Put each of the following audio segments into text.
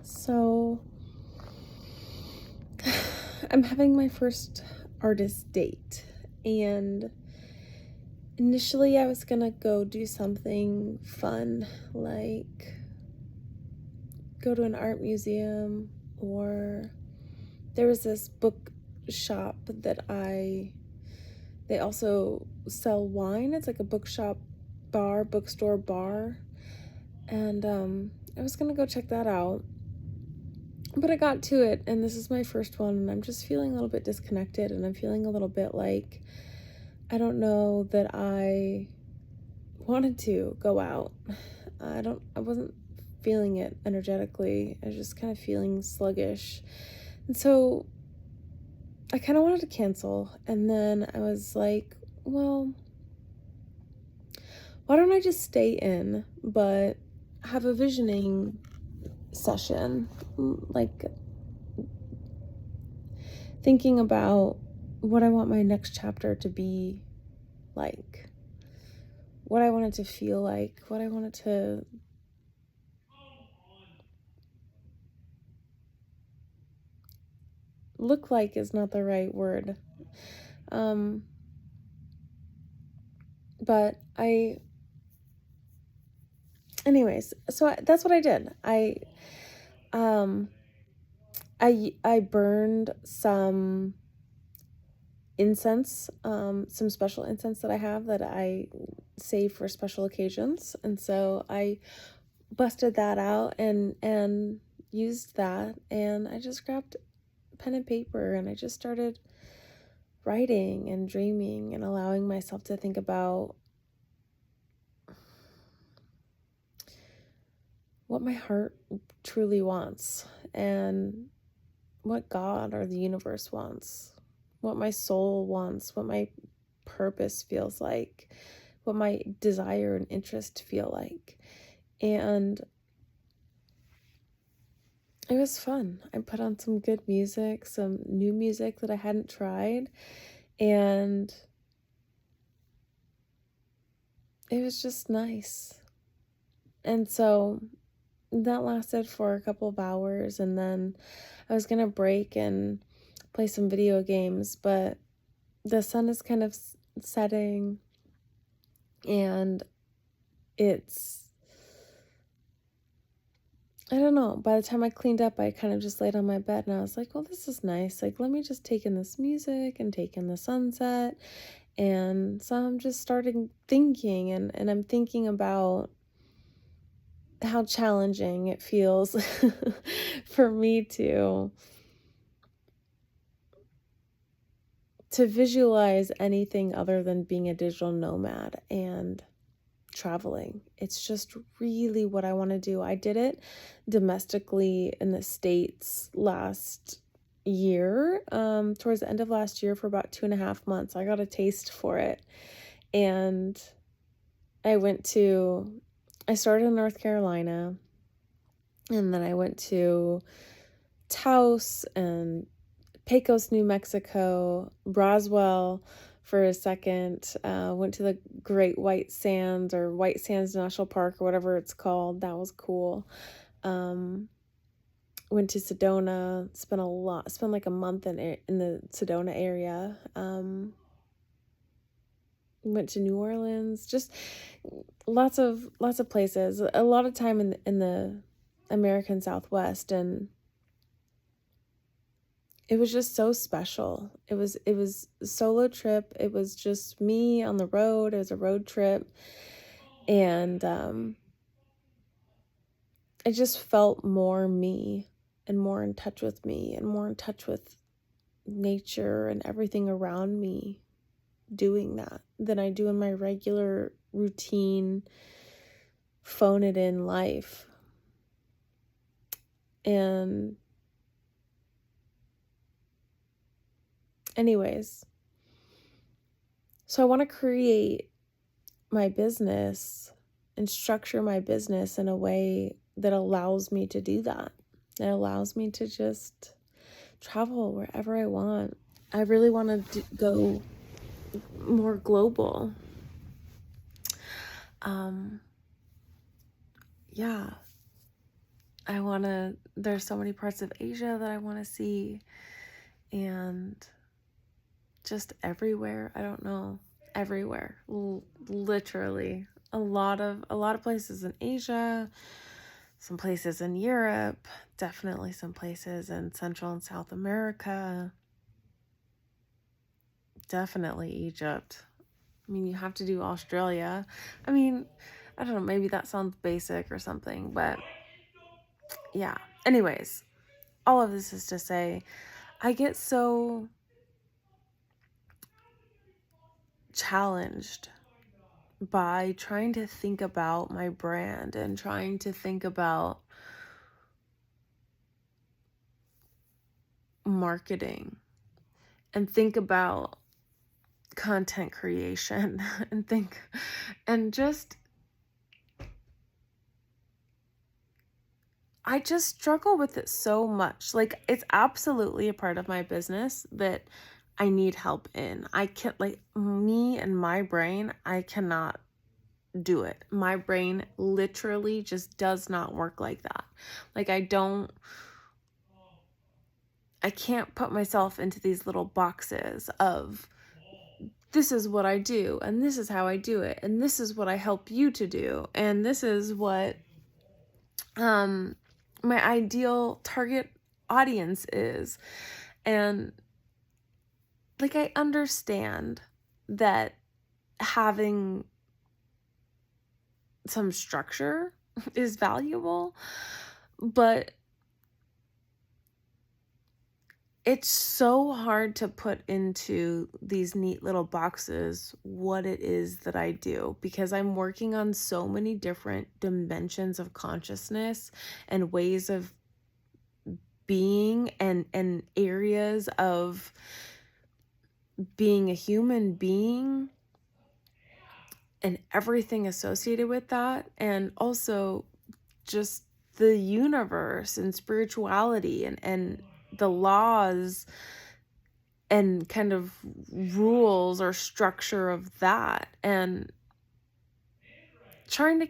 So, I'm having my first artist date, and initially I was gonna go do something fun, like go to an art museum, or there was this book shop they also sell wine. It's like a bookstore bar, and I was gonna go check that out. But I got to it, and this is my first one, and I'm just feeling a little bit disconnected, and I'm feeling a little bit like I don't know that I wanted to go out. I wasn't feeling it energetically. I was just kind of feeling sluggish. And so I kind of wanted to cancel, and then I was like, well, why don't I just stay in, but have a visioning session, like thinking about what I want my next chapter to be like, what I want it to feel like, what I want it to look like is not the right word. But anyways, so that's what I did. Um, I burned some incense, some special incense that I have that I save for special occasions. And so I busted that out and used that, and I just grabbed pen and paper and I just started writing and dreaming and allowing myself to think about what my heart truly wants and what God or the universe wants, what my soul wants, what my purpose feels like, what my desire and interest feel like. And it was fun. I put on some good music, some new music that I hadn't tried, and it was just nice. And so that lasted for a couple of hours, and then I was gonna break and play some video games, but the sun is kind of setting, and I don't know, by the time I cleaned up, I kind of just laid on my bed and I was like, well, this is nice. Like, let me just take in this music and take in the sunset. And so I'm just starting thinking, and I'm thinking about how challenging it feels for me to visualize anything other than being a digital nomad and traveling. It's just really what I want to do. I did it domestically in the States last year, towards the end of last year, for about 2.5 months. I got a taste for it. And I started in North Carolina, and then I went to Taos and Pecos, New Mexico, Roswell for a second, went to the Great White Sands, or White Sands National Park, or whatever it's called. That was cool. Went to Sedona, spent like a month in the Sedona area. Went to New Orleans, just lots of places, a lot of time in the American Southwest, and it was just so special. It was a solo trip. It was just me on the road. It was a road trip, and I just felt more me, and more in touch with me, and more in touch with nature and everything around me doing that than I do in my regular routine phone it in life. And anyways, so I want to create my business and structure my business in a way that allows me to do that. It allows me to just travel wherever I want. I really want to go more global. Yeah. there's so many parts of Asia that I want to see, and just everywhere. I don't know, everywhere. Literally a lot of places in Asia, some places in Europe, definitely some places in Central and South America, definitely Egypt. I mean, you have to do Australia. I mean, I don't know, maybe that sounds basic or something, but yeah. Anyways, all of this is to say, I get so challenged by trying to think about my brand and trying to think about marketing and think about content creation and I just struggle with it so much. Like, it's absolutely a part of my business that I need help in. I can't, like, me and my brain, I cannot do it. My brain literally just does not work like that. Like, I can't put myself into these little boxes of this is what I do, and this is how I do it, and this is what I help you to do, and this is what my ideal target audience is. And like, I understand that having some structure is valuable, but it's so hard to put into these neat little boxes what it is that I do, because I'm working on so many different dimensions of consciousness and ways of being and areas of being a human being and everything associated with that, and also just the universe and spirituality and the laws and kind of rules or structure of that, and trying to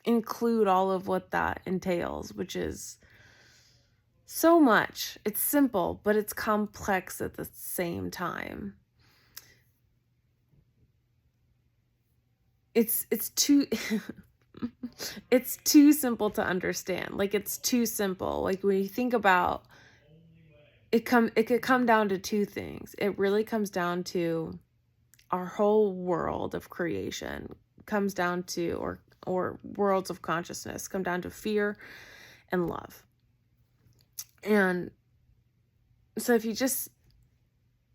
include all of what that entails, which is so much. It's simple, but it's complex at the same time. It's too it's too simple to understand. Like, it's too simple. Like, when you think about it could come down to two things. It really comes down to our whole world of creation comes down to, or worlds of consciousness come down to fear and love. And so if you just,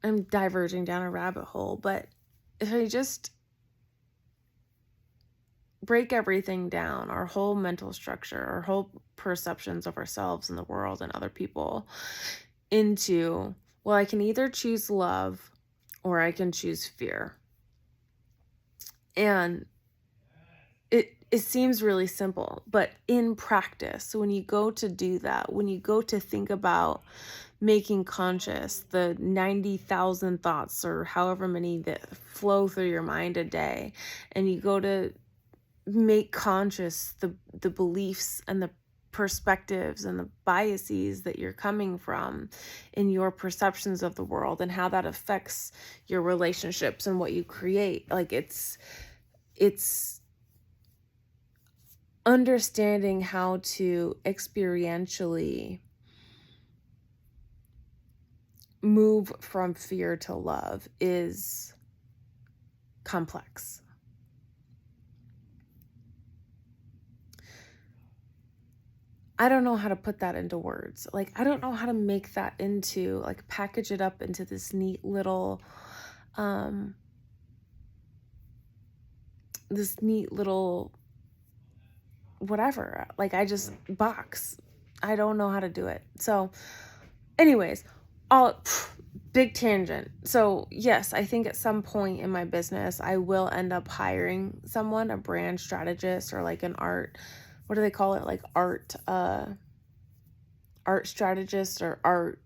I'm diverging down a rabbit hole, but if I just break everything down, our whole mental structure, our whole perceptions of ourselves and the world and other people, into, well, I can either choose love or I can choose fear. And it seems really simple, but in practice, when you go to do that, when you go to think about making conscious the 90,000 thoughts or however many that flow through your mind a day, and you go to make conscious the beliefs and the perspectives and the biases that you're coming from in your perceptions of the world and how that affects your relationships and what you create. Like, it's understanding how to experientially move from fear to love is complex. I don't know how to put that into words. Like, I don't know how to make that into, like, package it up into this neat little whatever. Like, I just box. I don't know how to do it. So anyways, big tangent. So yes, I think at some point in my business, I will end up hiring someone, a brand strategist, or like an art, what do they call it? Like art strategist or art,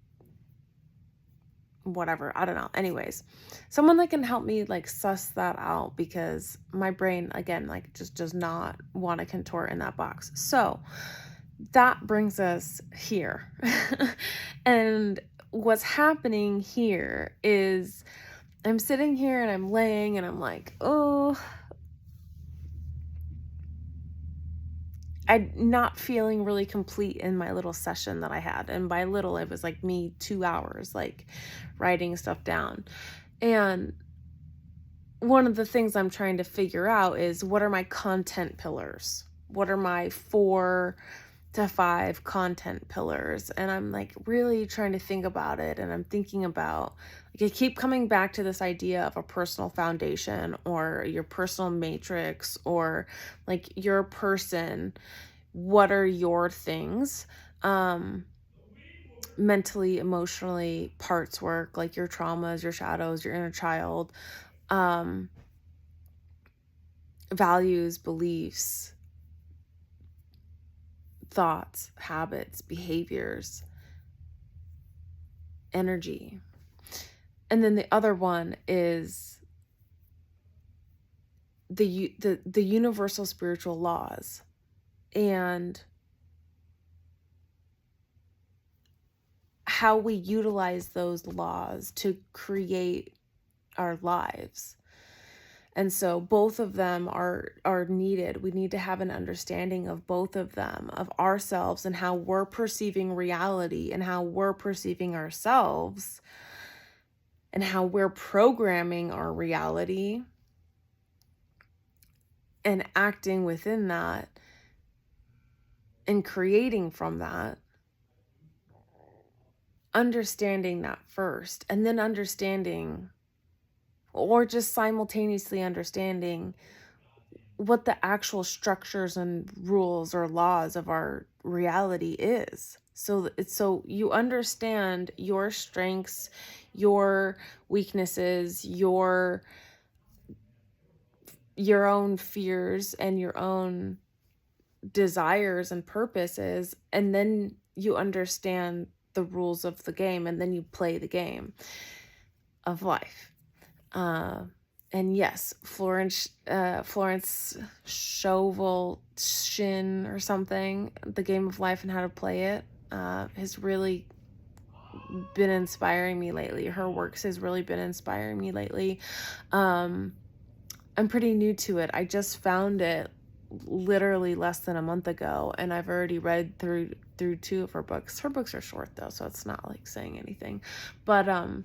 whatever. I don't know. Anyways, someone that can help me like suss that out, because my brain, again, like just does not want to contort in that box. So that brings us here. And what's happening here is I'm sitting here and I'm laying and I'm like, oh, I'm not feeling really complete in my little session that I had. And by little, it was like me 2 hours, like writing stuff down. And one of the things I'm trying to figure out is, what are my content pillars? What are my 4 to 5 content pillars? And I'm like really trying to think about it. And I'm thinking about, like, I keep coming back to this idea of a personal foundation, or your personal matrix, or like your person. What are your things? Mentally, emotionally, parts work, like your traumas, your shadows, your inner child, values, beliefs, thoughts, habits, behaviors, energy. And then the other one is the universal spiritual laws, and how we utilize those laws to create our lives. And so both of them are needed. We need to have an understanding of both of them, of ourselves and how we're perceiving reality, and how we're perceiving ourselves, and how we're programming our reality and acting within that and creating from that. Understanding that first, and then understanding, or just simultaneously understanding, what the actual structures and rules or laws of our reality is. So you understand your strengths, your weaknesses, your own fears and your own desires and purposes, and then you understand the rules of the game, and then you play the game of life. And yes, Florence Scovel Shin or something, The Game of Life and How to Play It, has really been inspiring me lately. Her works has really been inspiring me lately. I'm pretty new to it. I just found it literally less than a month ago, and I've already read through 2 of her books. Her books are short though, so it's not like saying anything. But I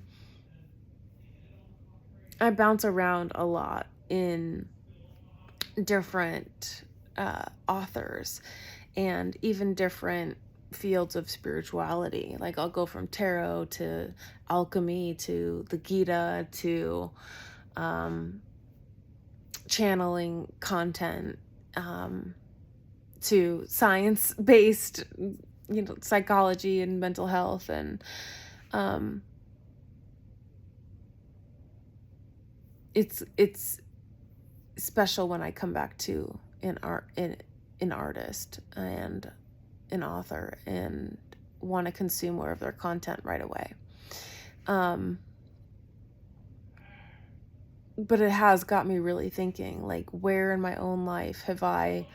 bounce around a lot in different authors, and even different fields of spirituality. Like I'll go from tarot to alchemy to the Gita to channeling content, to science-based, psychology and mental health, and it's special when I come back to an artist and an author, and want to consume more of their content right away. But it has got me really thinking, like, where in my own life have I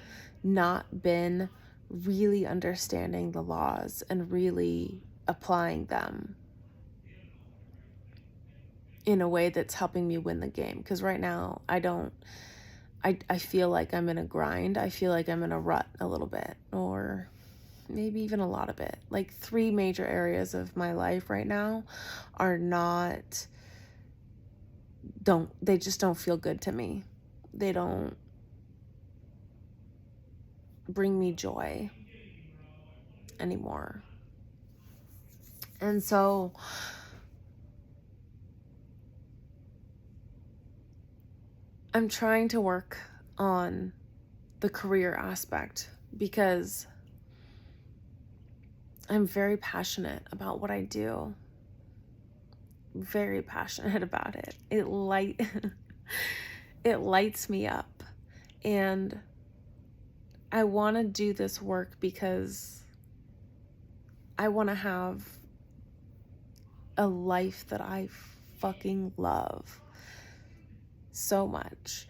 not been really understanding the laws and really applying them in a way that's helping me win the game? Because right now I feel like I'm in a grind. I feel like I'm in a rut a little bit, or maybe even a lot of it. Like 3 major areas of my life right now are not, they just don't feel good to me. They don't bring me joy anymore. And so I'm trying to work on the career aspect, because I'm very passionate about what I do. Very passionate about it. It lights me up. And I want to do this work because I want to have a life that I fucking love so much,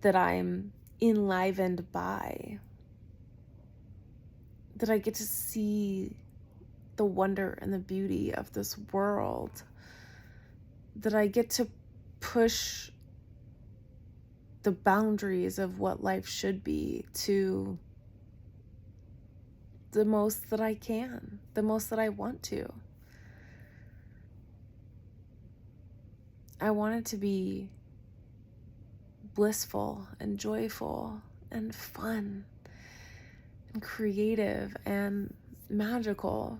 that I'm enlivened by, that I get to see the wonder and the beauty of this world, that I get to push the boundaries of what life should be to the most that I can, the most that I want to. I want it to be blissful and joyful and fun and creative and magical.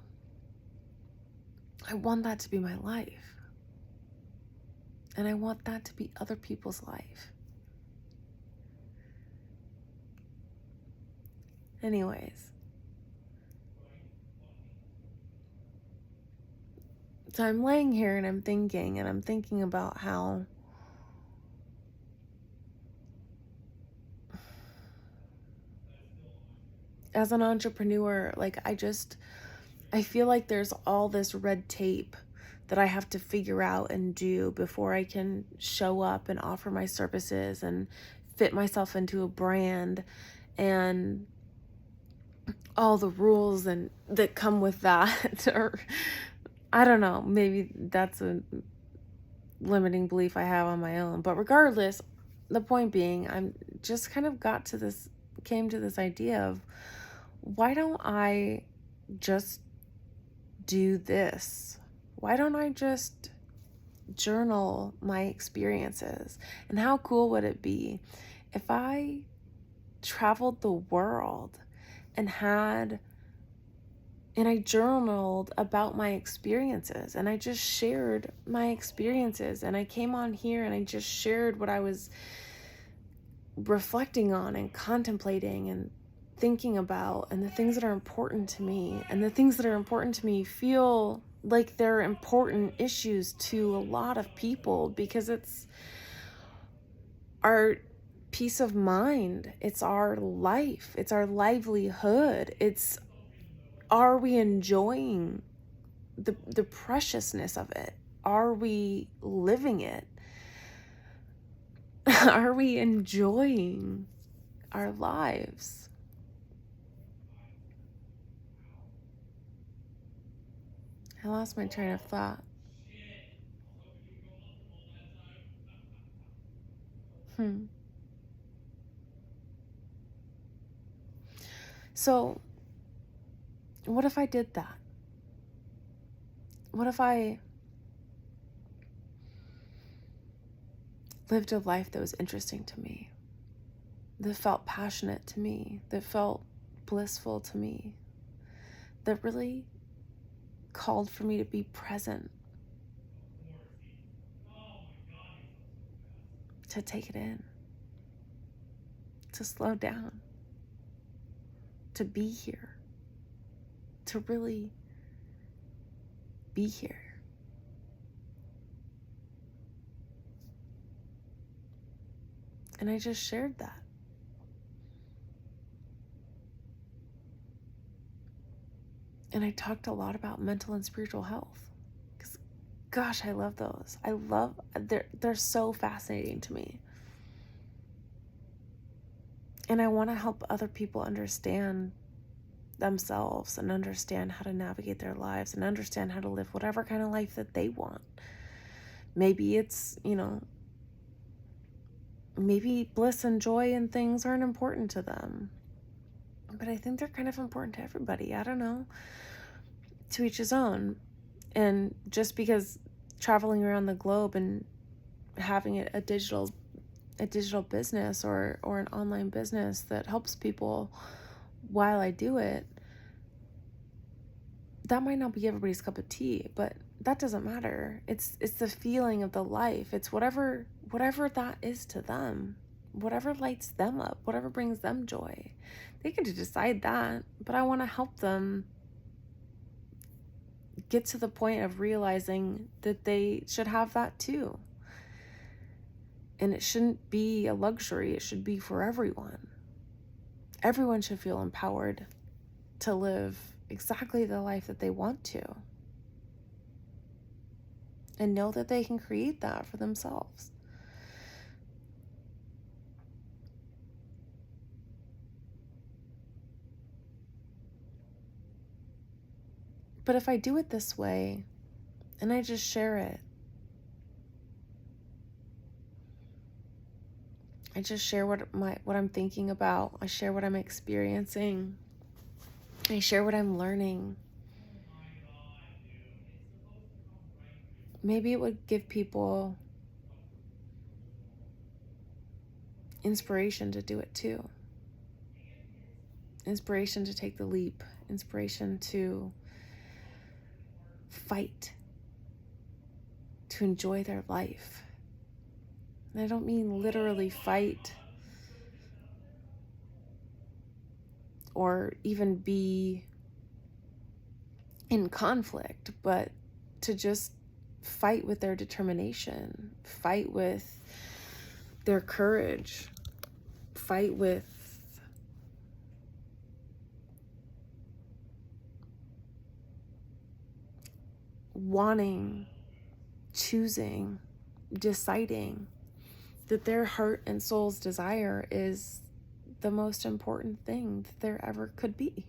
I want that to be my life. And I want that to be other people's life. Anyways. So I'm laying here and I'm thinking about how as an entrepreneur, like I feel like there's all this red tape that I have to figure out and do before I can show up and offer my services and fit myself into a brand, and all the rules and that come with that. Or I don't know, maybe that's a limiting belief I have on my own. But regardless, the point being, I'm just kind of came to this idea of, why don't I just do this? Why don't I just journal my experiences? And how cool would it be if I traveled the world and I journaled about my experiences, and I just shared my experiences, and I came on here and I just shared what I was reflecting on and contemplating and thinking about, and the things that are important to me. And the things that are important to me feel like they're important issues to a lot of people, because it's our peace of mind, it's our life, it's our livelihood, it's, are we enjoying the preciousness of it? Are we living it? Are we enjoying our lives? I lost my train of thought. So, what if I did that? What if I lived a life that was interesting to me, that felt passionate to me, that felt blissful to me, that really called for me to be present, to take it in, to slow down, to be here, to really be here. And I just shared that. And I talked a lot about mental and spiritual health, because gosh, I love those. They're so fascinating to me. And I want to help other people understand themselves and understand how to navigate their lives and understand how to live whatever kind of life that they want. Maybe it's, maybe bliss and joy and things aren't important to them. But I think they're kind of important to everybody. I don't know. To each his own. And just because traveling around the globe and having a digital business or an online business that helps people while I do it, that might not be everybody's cup of tea, but that doesn't matter. It's the feeling of the life. It's whatever that is to them, whatever lights them up, whatever brings them joy. They get to decide that, but I want to help them get to the point of realizing that they should have that too. And it shouldn't be a luxury. It should be for everyone. Everyone should feel empowered to live exactly the life that they want to. and know that they can create that for themselves. But if I do it this way and I just share it, I just share what I'm thinking about. I share what I'm experiencing. I share what I'm learning. Maybe it would give people inspiration to do it too. Inspiration to take the leap. Inspiration to fight. To enjoy their life. And I don't mean literally fight or even be in conflict, but to just fight with their determination, fight with their courage, fight with wanting, choosing, deciding that their heart and soul's desire is the most important thing that there ever could be.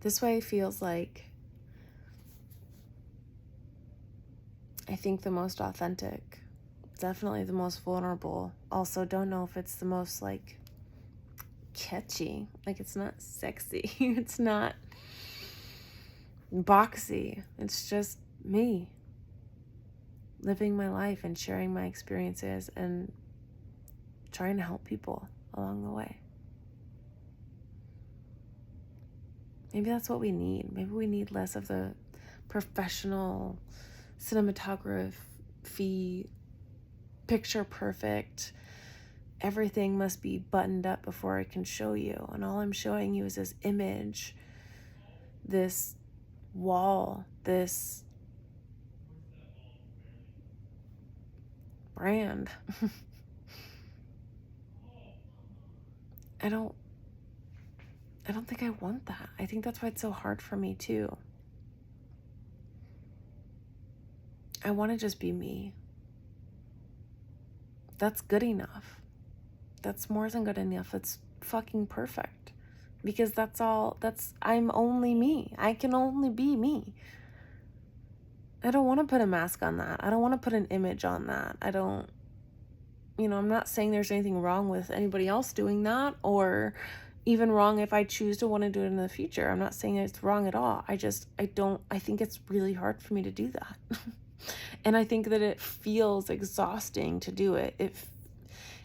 This way feels like, I think, the most authentic, definitely the most vulnerable. Also, don't know if it's the most like catchy. Like, it's not sexy. It's not boxy. It's just me living my life and sharing my experiences and trying to help people along the way. Maybe that's what we need. Maybe we need less of the professional cinematography, picture perfect, everything must be buttoned up before I can show you. And all I'm showing you is this image, this wall, this brand. I don't think I want that. I think that's why it's so hard for me too. I want to just be me. That's good enough. That's more than good enough. It's fucking perfect. Because I'm only me. I can only be me. I don't want to put a mask on that. I don't want to put an image on that. I'm not saying there's anything wrong with anybody else doing that, or even wrong if I choose to want to do it in the future. I'm not saying it's wrong at all. I think it's really hard for me to do that. And I think that it feels exhausting to do it.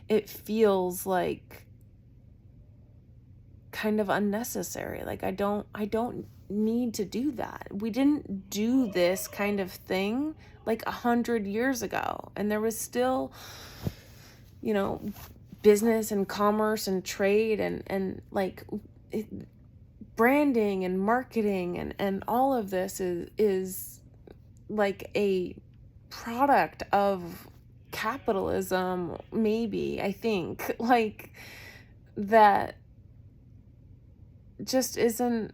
It feels like kind of unnecessary. Like I don't need to do that. We didn't do this kind of thing like 100 years ago, and there was still, business and commerce and trade and like branding and marketing and all of this is like a product of capitalism, maybe. I think like that just isn't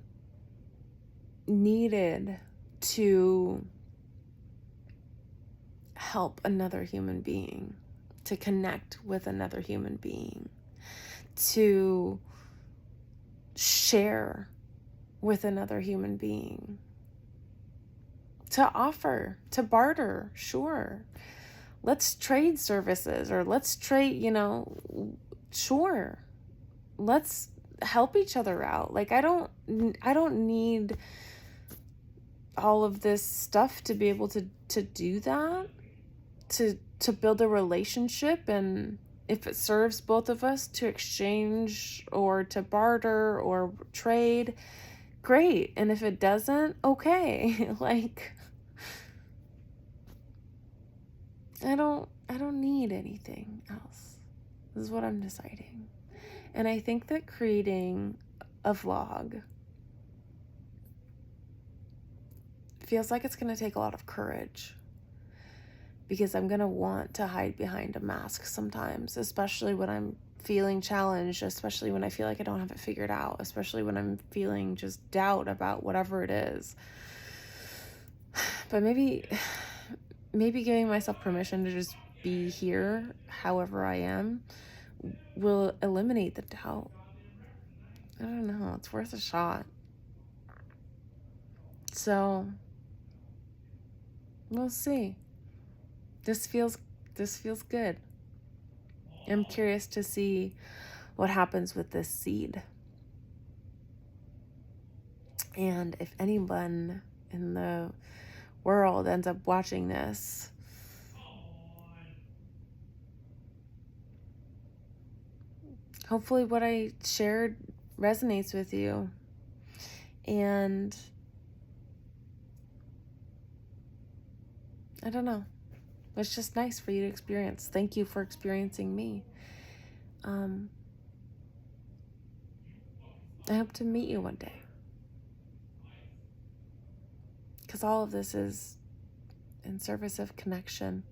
needed to help another human being, to connect with another human being, to share with another human being, to offer, to barter. Sure, let's trade services, or let's trade, sure, let's help each other out. Like I don't need all of this stuff to be able to do that, to build a relationship. And if it serves both of us to exchange or to barter or trade, great. And if it doesn't, okay. Like I don't need anything else. This is what I'm deciding. And I think that creating a vlog feels like it's going to take a lot of courage, because I'm going to want to hide behind a mask sometimes, especially when I'm feeling challenged, especially when I feel like I don't have it figured out, especially when I'm feeling just doubt about whatever it is. But maybe giving myself permission to just be here however I am will eliminate the doubt. I don't know. It's worth a shot. So we'll see. This feels good. I'm curious to see what happens with this seed. And if anyone in the world ends up watching this, hopefully what I shared resonates with you. And I don't know. It's just nice for you to experience. Thank you for experiencing me. I hope to meet you one day. Because all of this is in service of connection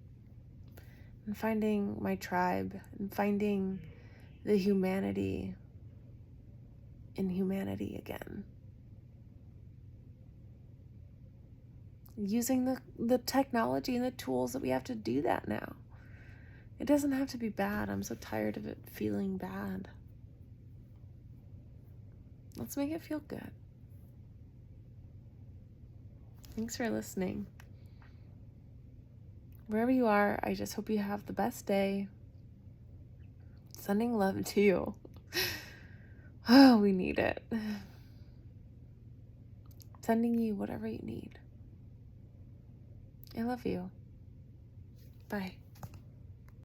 and finding my tribe and finding the humanity in humanity again. Using the technology and the tools that we have to do that now. It doesn't have to be bad. I'm so tired of it feeling bad. Let's make it feel good. Thanks for listening. Wherever you are, I just hope you have the best day. Sending love to you. Oh, we need it. Sending you whatever you need. I love you. Bye.